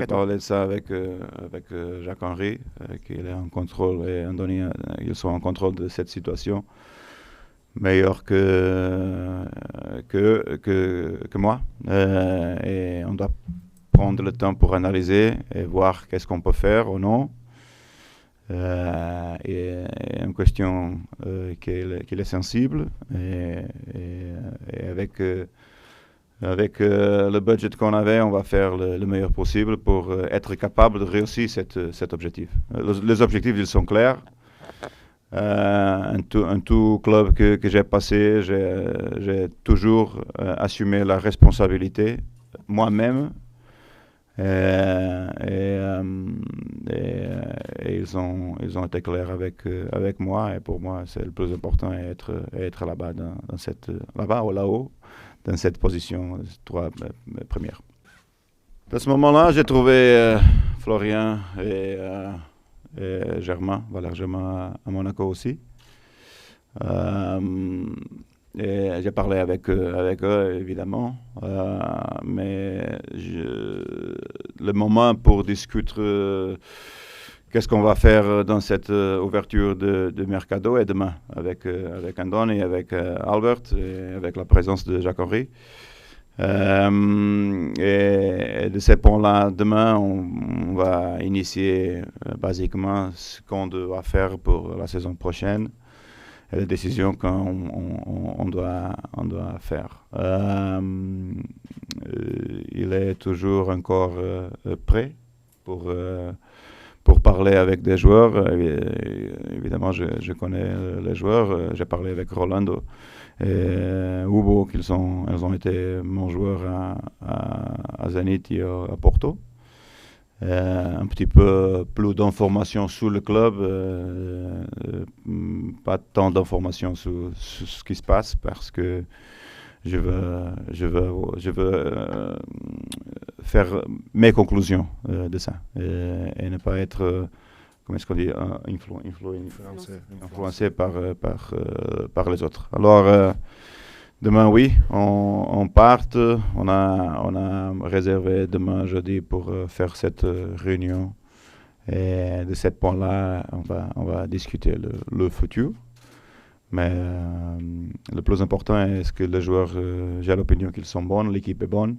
J'ai parlé de ça avec Jacques-Henri, qu'il est en contrôle, et Andoni, ils sont en contrôle de cette situation, meilleur que moi. Et on doit prendre le temps pour analyser et voir qu'est-ce qu'on peut faire ou non. Et une question qu'il est sensible et avec le budget qu'on avait, on va faire le meilleur possible pour être capable de réussir cet objectif. Les objectifs, ils sont clairs. Un tout club que j'ai passé, j'ai toujours assumé la responsabilité moi-même. Et ils ont été clairs avec moi. Et pour moi, c'est le plus important, être là-bas, là-bas ou là-haut, dans cette position, trois premières. À ce moment-là, j'ai trouvé Florian et Germain, Valère Germain à Monaco aussi. Et j'ai parlé avec eux, évidemment. Mais le moment pour discuter qu'est-ce qu'on va faire dans cette ouverture de mercado est demain, avec Andon et avec Albert, et avec la présence de Jacques-Henri. Et de ces points-là, demain, on va initier basiquement ce qu'on doit faire pour la saison prochaine et les décisions qu'on doit faire. Il est toujours encore prêt pour parler avec des joueurs. Évidemment, je connais les joueurs. J'ai parlé avec Rolando et Hugo, elles ont été mon joueur à Zenit et à Porto. Un petit peu plus d'informations sur le club, pas tant d'informations sur ce qui se passe, parce que je veux faire mes conclusions de ça et ne pas être, comment est-ce qu'on dit, influencé par les autres. Alors, demain, oui, on part. On a réservé demain, jeudi, pour faire cette réunion. Et de ce point-là, on va discuter le futur. Mais le plus important est que les joueurs, j'ai l'opinion qu'ils sont bons, l'équipe est bonne.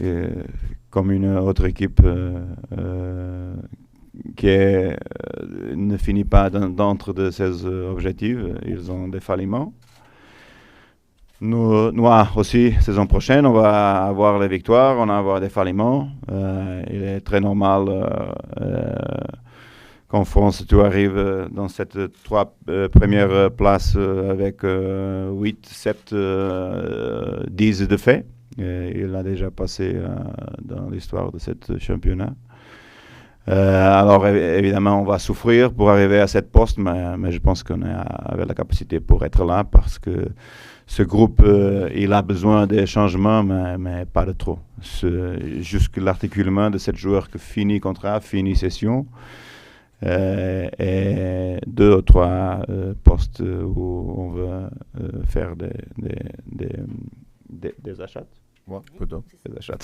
Et comme une autre équipe qui ne finit pas d'entre de ses objectifs, ils ont des failliments. Nous aussi, saison prochaine, on va avoir les victoires, on va avoir des failliments. Il est très normal qu'en France, tu arrives dans cette trois premières places avec 8, 7, 10 de fait. Il a déjà passé dans l'histoire de ce championnat. Alors évidemment, on va souffrir pour arriver à cette poste, mais je pense qu'on avait la capacité pour être là, parce que ce groupe, il a besoin des changements, mais pas de trop. Jusque l'articulement de 7 joueurs qui finit contrat, finit session, et 2 ou 3 postes où on veut faire des achats. Ouais, plutôt. Des achats.